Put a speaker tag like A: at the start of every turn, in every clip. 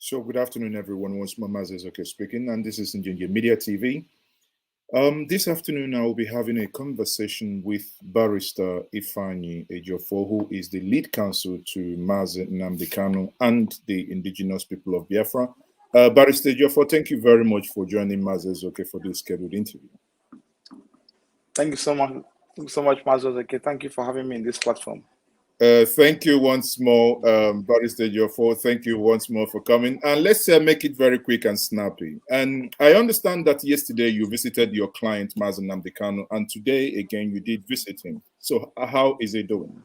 A: So, good afternoon, everyone. Once more, Mazezoke speaking, and this is Njinji Media TV. This afternoon, I will be having a conversation with Barrister Ifeanyi Ejiofor, who is the lead counsel to Mazi Nnamdi Kanu and the indigenous people of Biafra. Barrister Ejiofor, thank you very much for joining Mazezoke for this scheduled interview.
B: Thank you so much. Thank you so much, Mazezoke. Thank you for having me in this platform.
A: Thank you once more, Barrister Ejiofor. Thank you once more for coming. And let's make it very quick and snappy. And I understand that yesterday you visited your client, Mazi Nnamdi Kanu, and today again you did visit him. So how is he doing?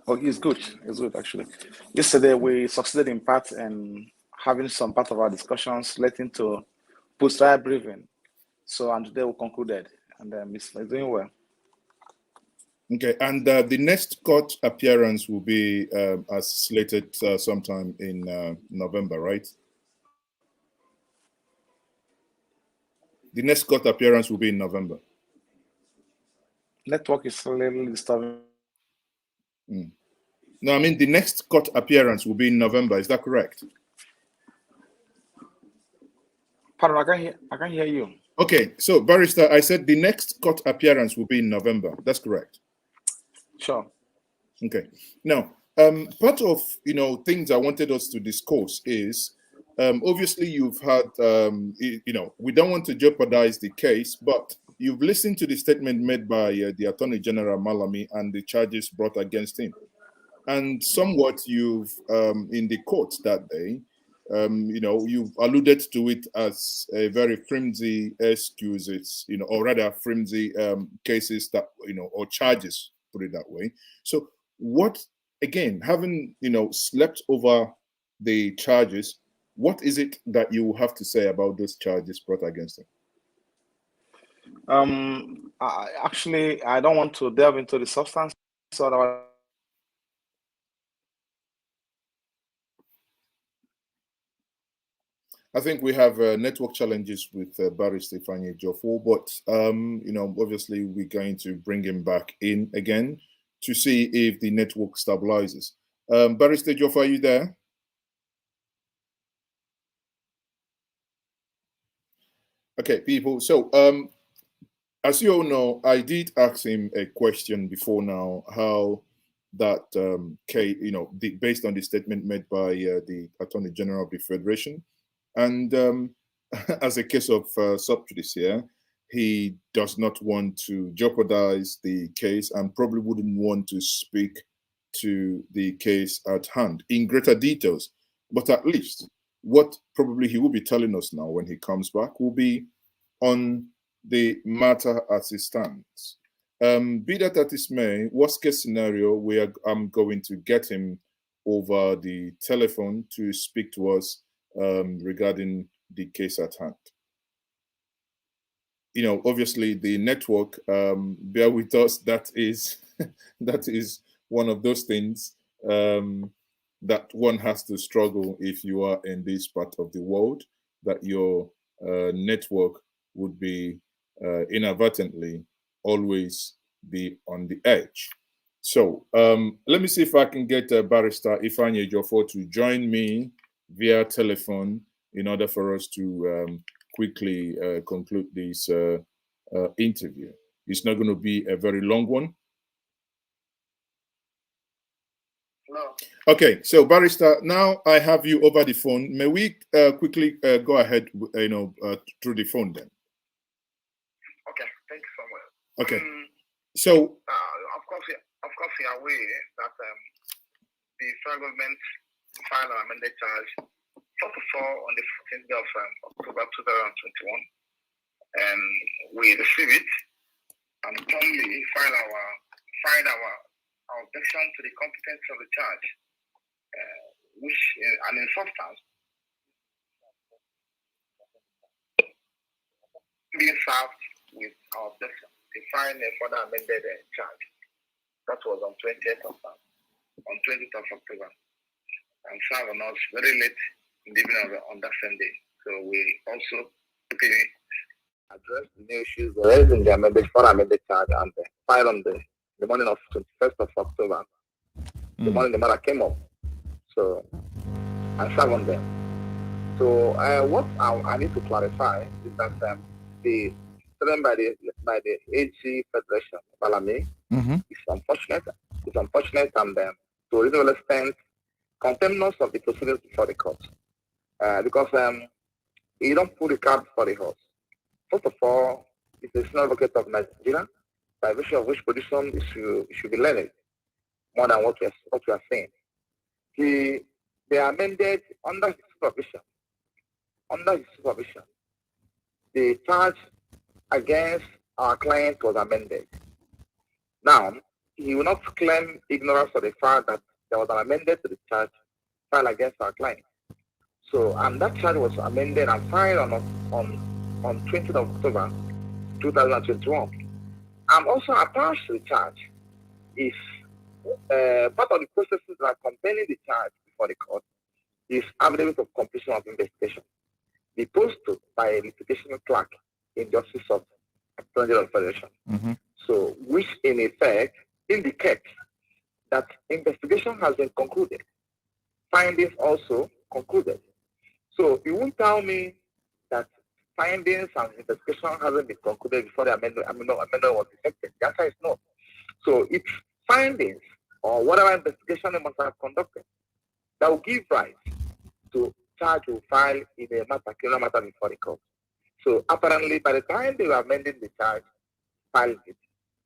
B: Oh, he's good. He's good, actually. Yesterday we succeeded in part in having some part of our discussions leading to post-trial briefing. So, and today we concluded, and he's doing well.
A: Okay, and the next court appearance will be as slated sometime in November, right? The next court appearance will be in November.
B: Network is a little disturbing.
A: No, I mean the next court appearance will be in November. Is that correct?
B: Pardon, I can't hear you.
A: Okay, so Barrister, I said the next court appearance will be in November. That's correct.
B: Sure.
A: Okay. Now, part of things I wanted us to discuss is obviously you've had we don't want to jeopardize the case, but you've listened to the statement made by the Attorney General Malami and the charges brought against him, and somewhat you've in the court that day. You've alluded to it as a very flimsy excuses, or rather flimsy cases that, or charges, put it that way. So what, again, having, slept over the charges, what is it that you have to say about those charges brought against him?
B: I don't want to delve into the substance, so
A: I think we have network challenges with Barrister Ifeanyi Ejiofor, but obviously we're going to bring him back in again to see if the network stabilizes. Barrister Ejiofor, are you there? Okay, people. So, as you all know, I did ask him a question before now, how that case, based on the statement made by the Attorney General of the Federation. And as a case of sub judice here, he does not want to jeopardize the case and probably wouldn't want to speak to the case at hand in greater details. But at least what probably he will be telling us now when he comes back will be on the matter as it stands. Be that as it may, worst case scenario, I'm going to get him over the telephone to speak to us regarding the case at hand. Obviously the network, bear with us, that is one of those things that one has to struggle if you are in this part of the world, that your network would be inadvertently always be on the edge. So let me see if I can get Barrister Ifeanyi Ejiofor to join me via telephone in order for us to quickly conclude this interview. It's not going to be a very long one.
C: No.
A: Okay, so Barrister, now I have you over the phone. May we quickly go ahead, through the phone then?
C: Okay, thank you so much.
A: Okay, so
C: of course, you're aware that the federal government filed an amended charge, first of all, on the 14th day of October 2021, and we received it and promptly filed our objection to the competence of the charge, which, and in substance, being served with our objection. They filed a further amended charge. That was on 20th of October, and served on us very late in the evening on that same day. So we also addressed the new issues raised in the amended charge and filed on the morning of 21st of October. The morning the matter came up. So and serve on them. So what I need to clarify is that the statement by the AG Federation, Balami, is unfortunate. It's unfortunate and to a reasonable extent contempt of the proceedings before the court. Because you don't put the cart before the horse. First of all, it's a senior advocate of Nigeria, by virtue of which position it should be learned more than what we are saying. They amended under his supervision. The charge against our client was amended. Now, he will not claim ignorance of the fact that there was an amendment to the charge filed against our client. So, and that charge was amended and filed on 20th of October 2021. And also attached to the charge is part of the processes that accompany the charge before the court is affidavit of completion of investigation, posted by a litigation clerk in the Office of Attorney General Federation. So, which in effect indicates that investigation has been concluded, findings also concluded. So, you won't tell me that findings and investigation hasn't been concluded before the amendment was effected. The answer is no. So, it's findings or whatever investigation they must have conducted that will give rise to charge will file in a criminal matter before the court. So apparently, by the time they were amending the charge, filed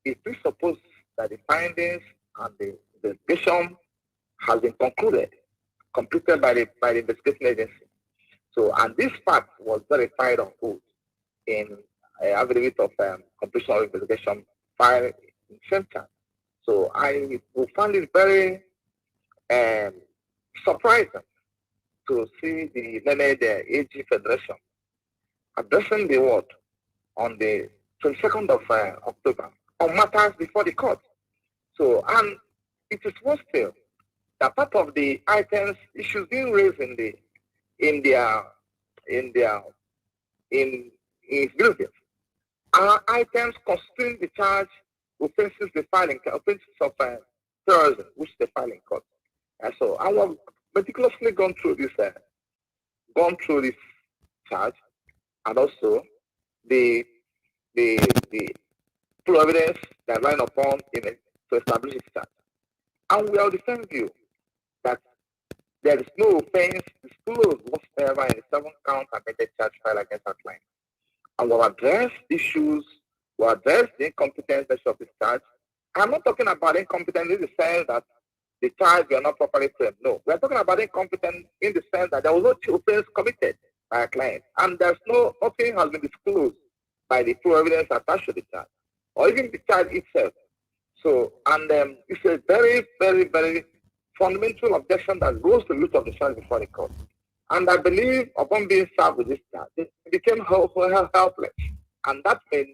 C: it presupposes that the findings and the investigation has been completed by the investigation agency. So, and this fact was verified on oath in affidavit of completion of investigation filed in same time. So I will find it very surprising to see the learned AG Federation addressing the word on the 22nd of October on matters before the court. So, and it is worse still that part of the issues being raised in his buildings are items constituting the charge offenses they file in offenses of terrorism, which they file in court. And so I have meticulously gone through this charge and also the full evidence that line upon to establish this charge. And we are of the same view that there is no offense disclosed whatsoever in the 7-count amended charge filed against our client. And we'll address issues, we'll address the incompetence of this charge. I'm not talking about incompetence in the sense that the charge were not properly framed. No, we're talking about incompetence in the sense that there was no offense committed by a client, and nothing has been disclosed by the full evidence attached to the charge, or even the charge itself. So, and it's a very, very, very fundamental objection that goes to the root of the charge before the court. And I believe upon being served with this charge, it became helpless, and that may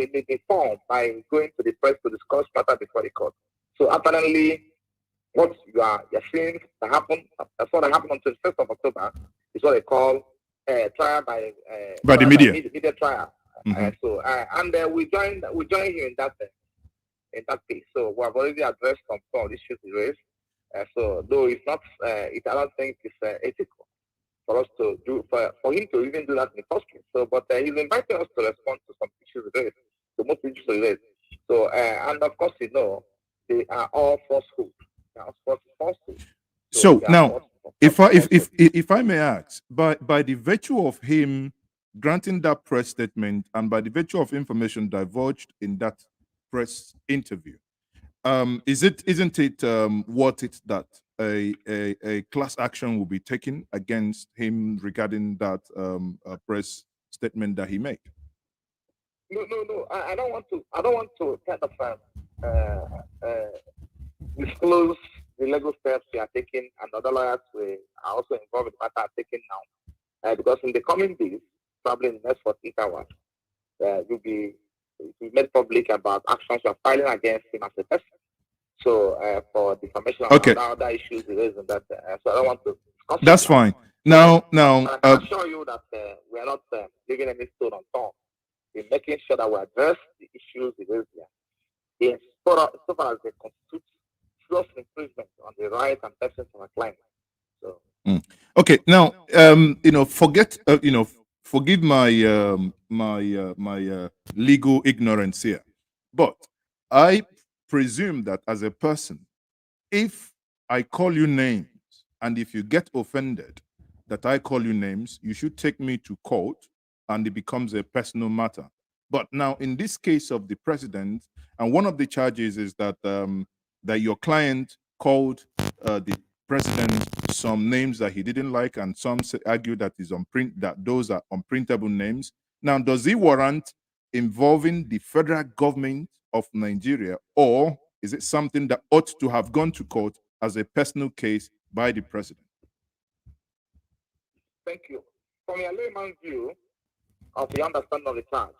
C: be formed by going to the press to discuss matter before the court. So apparently, what you're seeing that happen, that's what happened on 21st of October, is what they call trial by
A: the media.
C: Media trial. We join you in that case. So we have already addressed some issues raised. So though it's not, I don't think it's ethical for us to do for him to even do that in the first place. So, but he's inviting us to respond to some issues raised, to most issues raised. So, and of course, they are all falsehood.
A: So now, if I may ask, by the virtue of him granting that press statement and by the virtue of information divulged in that press interview, isn't it worth it that a class action will be taken against him regarding that press statement that he made?
C: No. I don't want to kind of disclose the legal steps we are taking, and other lawyers we are also involved in the matter are taking now. Because in the coming days, probably in the next 48 hours, will be made public about actions we are filing against him as a person. So for defamation and other issues raised in that. So I don't want to discuss.
A: That's fine. Now,
C: I can assure you that we are not leaving any stone unturned. We're making sure that we address the issues raised here. So far as they constitute serious infringement on the rights and persons of our clients. So
A: Okay, now forget forgive my legal ignorance here, but I presume that as a person, if I call you names and if you get offended that I call you names, you should take me to court and it becomes a personal matter. But now, in this case of the president, and one of the charges is that your client called the president some names that he didn't like, and some argue that is that those are unprintable names. Now, does it warrant involving the federal government of Nigeria, or is it something that ought to have gone to court as a personal case by the president?
C: Thank you. From a layman's view of the understanding of the charge,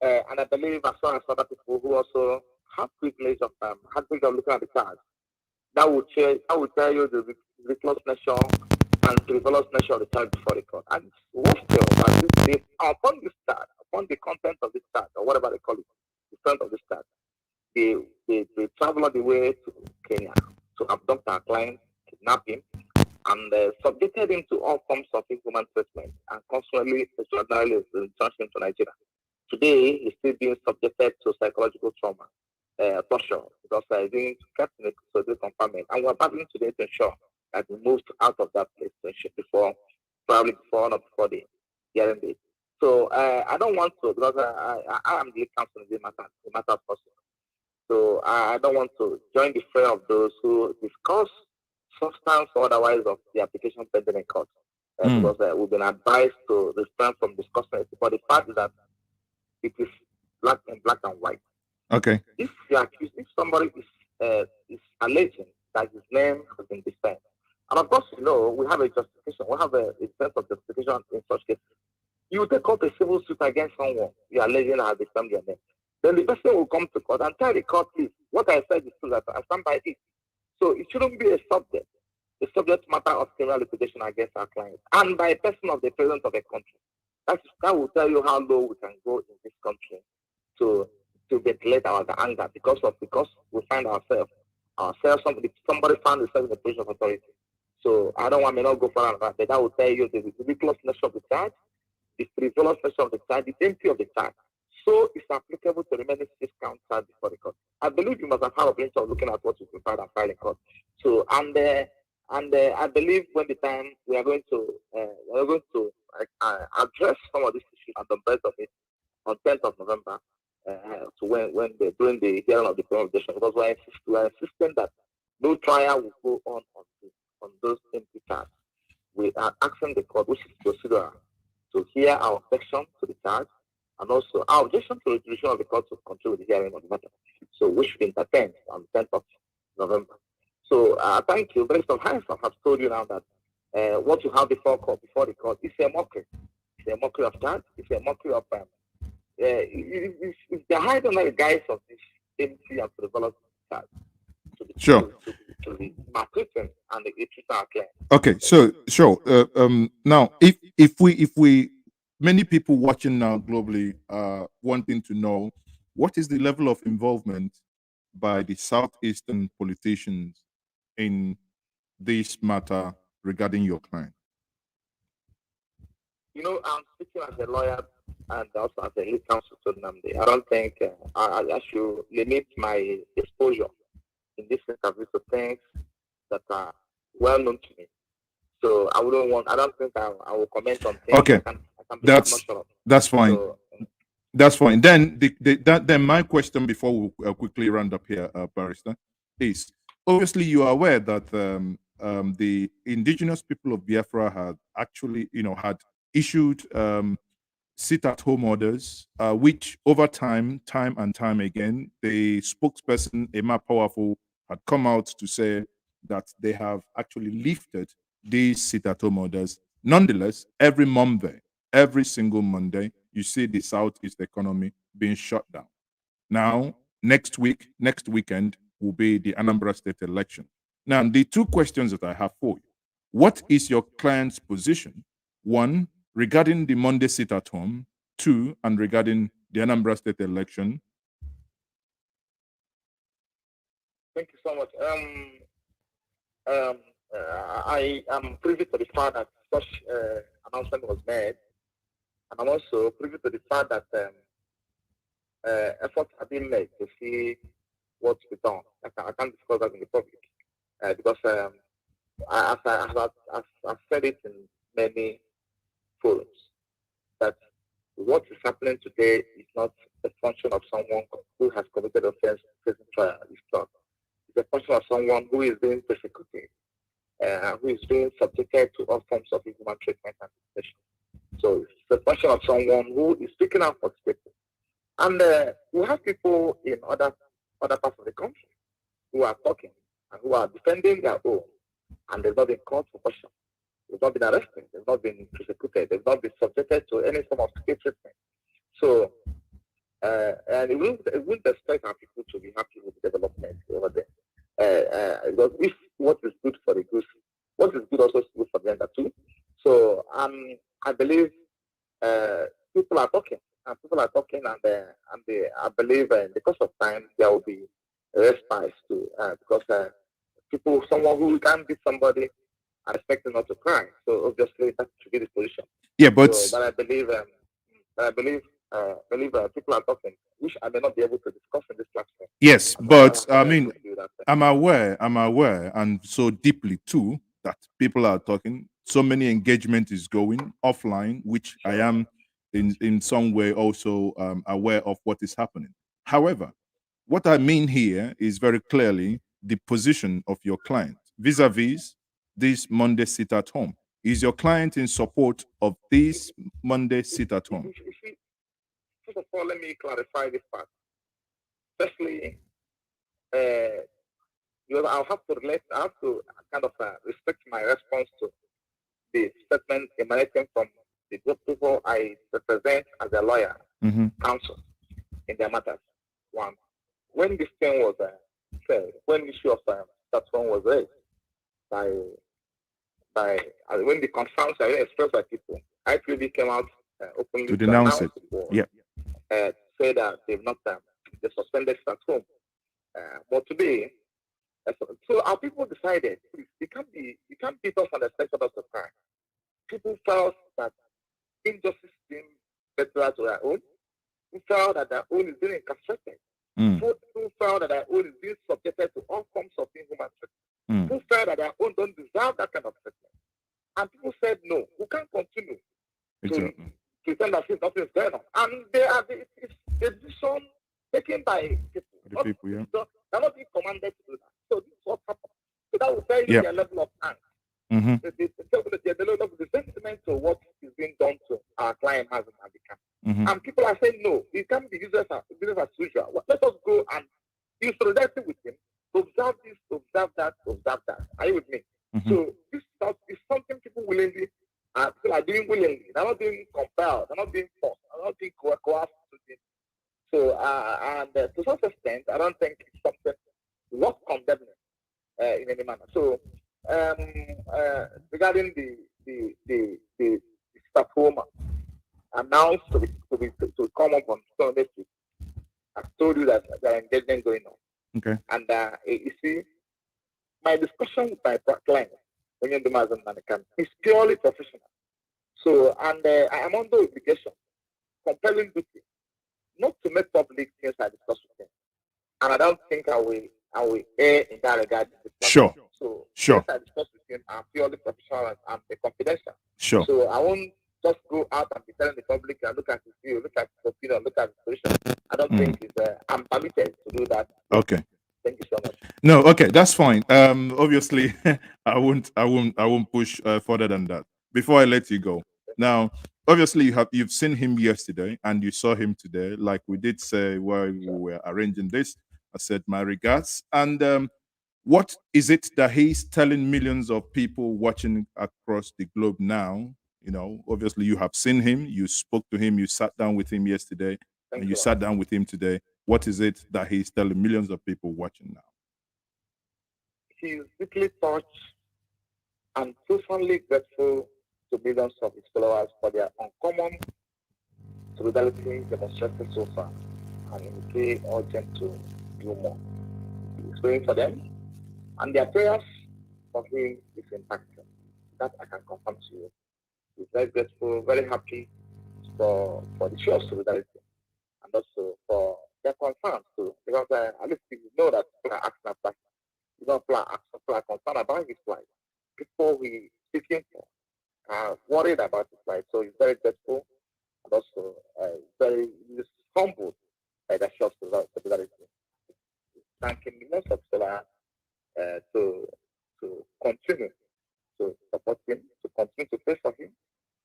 C: and I believe as well as other people who also have privilege of looking at the charge, that would tell you the ridiculous nature and frivolous nature of the charge before the court. And worse still, that upon this charge, upon the content of this charge, or whatever they call it, the content of this charge, they travel all the way to Kenya to abduct our client, kidnap him, and subjected him to all forms of inhuman treatment and consequently extraordinarily returned him to Nigeria. Today, he's still being subjected to psychological trauma, torture, because he's being kept in a solitary confinement. And we're battling today to ensure that he moves out of that place probably before the hearing date. So I don't want to, because I am the counsel in the matter of person. So I don't want to join the fray of those who discuss substance or otherwise of the application pending in court. Because we've been advised to refrain from discussing it. But the fact is that it is black and white.
A: Okay.
C: If somebody is alleging that his name has been defaced, and of course, we have a justification, we have a sense of justification in such cases. You take up a civil suit against someone you are alleging has defamed your name. Then the person will come to court and tell the court, please, what I said is true, that I stand by it. So it shouldn't be a subject matter of criminal litigation against our clients, and by a person of the president of a country. That will tell you how low we can go in this country to ventilate our anger because we find ourselves somebody found himself in a position of authority. So I may not go further than that, but that will tell you the ridiculousness of the charge, the frivolous nature of the charge, the empty of the charge. So it's applicable to remaining 6 count charge before the court. I believe you must have had a opportunity of looking at what you prepared and filing court. So and I believe when the time we are going to address some of these issues and the breadth of it on 10th of November, to when they're doing the hearing of the conversation, because we are insisting that no trial will go on those empty charges. We are asking the court, which is procedural, to hear our objection to the charge and also our objection to the resolution of the court to continue with the hearing of the matter. So we should entertain on the 10th of November. So thank you. Based on how I have told you now that what you have before the court is a mockery. It's a mockery of charge. It's a mockery of it's the hide under the guise of this empty and frivolous charge.
A: Sure.
C: To the marketing and the treatment claim.
A: Okay, so sure. Now, if we many people watching now globally wanting to know what is the level of involvement by the southeastern politicians in this matter regarding your client?
C: I'm speaking as a lawyer and also as a lead counsel to Nnamdi. I don't think I should limit my exposure in this interview to things that are well known to me. So I don't think I will comment on things.
A: Okay, that's fine. So, that's fine. Then then my question before we quickly round up here, Barrister, is obviously you are aware that the indigenous people of Biafra had actually, had issued sit-at-home orders, which over time and time again, the spokesperson, Emma Powerful, had come out to say that they have actually lifted these sit-at-home orders. Nonetheless, every single Monday, you see the Southeast economy being shut down. Now, next weekend will be the Anambra State election. Now, the 2 questions that I have for you: what is your client's position? 1, regarding the Monday sit-at-home. 2, and regarding the Anambra State election.
C: Thank you so much. I am privy to the fact that such announcement was made, and I'm also privy to the fact that efforts have been made to see what's to be done. I can't discuss that in the public because I've said it in many forums that what is happening today is not a function of someone who has committed offense facing trial. It's not. It's a function of someone who is being persecuted, who is being subjected to all forms of inhuman treatment and detention. So it's a function of someone who is speaking out for the people. And we have people in other parts of the country who are talking and who are defending their own, and they've not been called for question. They've not been arrested. They've not been persecuted. They've not been subjected to any form of state treatment. So, and it wouldn't expect our people to be happy with the development over there. Because if what is good for the goose, what is good also is good for the gander too. So, I believe people are talking, and I believe in the course of time there will be a respite too, because someone who can beat somebody, I expect them not to cry. So obviously that should be the position.
A: Yeah, but
C: I believe people are talking, which I may not be able to discuss in this platform.
A: yes, but I mean, I'm aware, and so deeply too that people are talking. So many engagement is going offline, which I am in some way also aware of what is happening. However, what I mean here is very clearly the position of your client vis-a-vis this Monday sit at home. Is your client in support of this Monday sit at home?
C: First of all, let me clarify this part. Firstly, I'll have to kind of restrict my response to the statement emanating from the group of people I represent as a lawyer, counsel in their matters. One, when this thing was said, when the issue of that one was raised when the concerns are expressed by people, I clearly came out openly
A: to denounce it.
C: Say that they've not they suspended at home. But today, so our people decided you can't beat us and expect us to cry. People felt that injustice being better to their own. Who felt that their own is being incarcerated. Who felt that their own is being subjected to all forms of inhuman treatment. Who felt that their own don't deserve that kind of treatment. And people said, no, we can't continue to pretend as if nothing is going on. And it's the decision taken by people. They're not being commanded to do that. So this is what happened. So that will tell you their level of angst. The level of the sentiment to what is being done to our client has become. And people are saying, no, it can't be business as usual. Let us go and be solidarity with him, observe this, observe that. Are you with me? So this is something people are doing willingly. They're not being compelled. They're not being forced. They're not being coerced to this. So, and to some extent, I don't think it's something worth condemning in any manner. So, regarding the staff home announced to come up on Sunday, I've told you that there are engagement going on.
A: Okay.
C: And you see, my discussion with my client, is purely professional. So, and I am under obligation, compelling duty, not to make public things I discuss with him. And I don't think I will err in that regard.
A: Sure.
C: So,
A: sure.
C: Things I discuss with him are purely professional and confidential.
A: Sure.
C: So I won't just go out and be telling the public and look at his view, look at his opinion, look at his position. I don't think I'm permitted to do that.
A: Okay.
C: Thank you so much.
A: No, okay, that's fine. Obviously, I won't push further than that. Before I let you go, now, obviously, you've seen him yesterday and you saw him today. Like we did say while we were arranging this, I said my regards. And what is it that he's telling millions of people watching across the globe now? You know, obviously, you have seen him, you spoke to him, you sat down with him yesterday, and you sat down with him today. What is it that he's telling millions of people watching now?
C: He's deeply touched and profoundly grateful to millions of his followers for their uncommon solidarity demonstrated so far, and he will be urgent to do more. He's praying for them, and their prayers for him is impacting. That I can confirm to you. He's very grateful, very happy for the show of solidarity and also for their concerns too. Because at least you know that people are asking about you know, people are concerned about his life. People we speaking for are worried about his life. So he's very grateful and also very humble by the show of solidarity. Thanking millions of dollars to continue to support him, to continue to pray for him,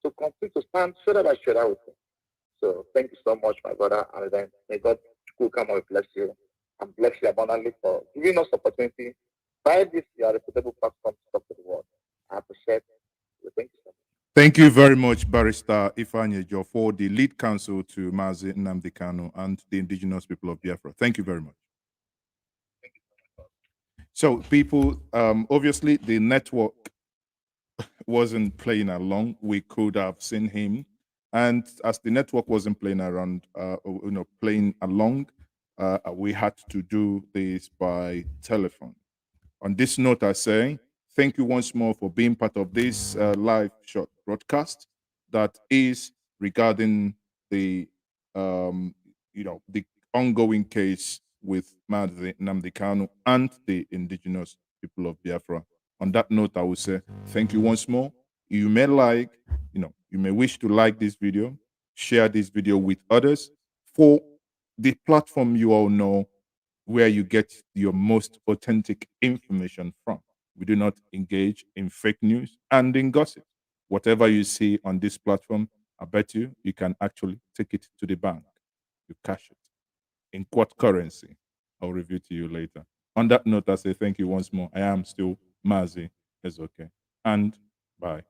C: to continue to stand shoulder by shoulder with him. So thank you so much, my brother, and then may God come and bless you and bless you abundantly for giving us opportunity by this your reputable platform to talk to the world. I appreciate you. Thank you so much.
A: Thank you very much, Barrister Ifeanyi Ejo, for the lead counsel to Mazi Nnamdi Kanu and the indigenous people of Biafra. Thank you very much. So, people, obviously, the network wasn't playing along. We could have seen him, and as the network wasn't playing around, playing along, we had to do this by telephone. On this note, I say thank you once more for being part of this live short broadcast that is regarding the the ongoing case with Mazi Nnamdi Kanu and the indigenous people of Biafra. On that note, I will say thank you once more. You may you may wish to like this video, share this video with others for the platform you all know where you get your most authentic information from. We do not engage in fake news and in gossip. Whatever you see on this platform, I bet you can actually take it to the bank. You cash it. In what currency? I'll review to you later. On that note, I say thank you once more. I am still Mazi Ezoke. And bye.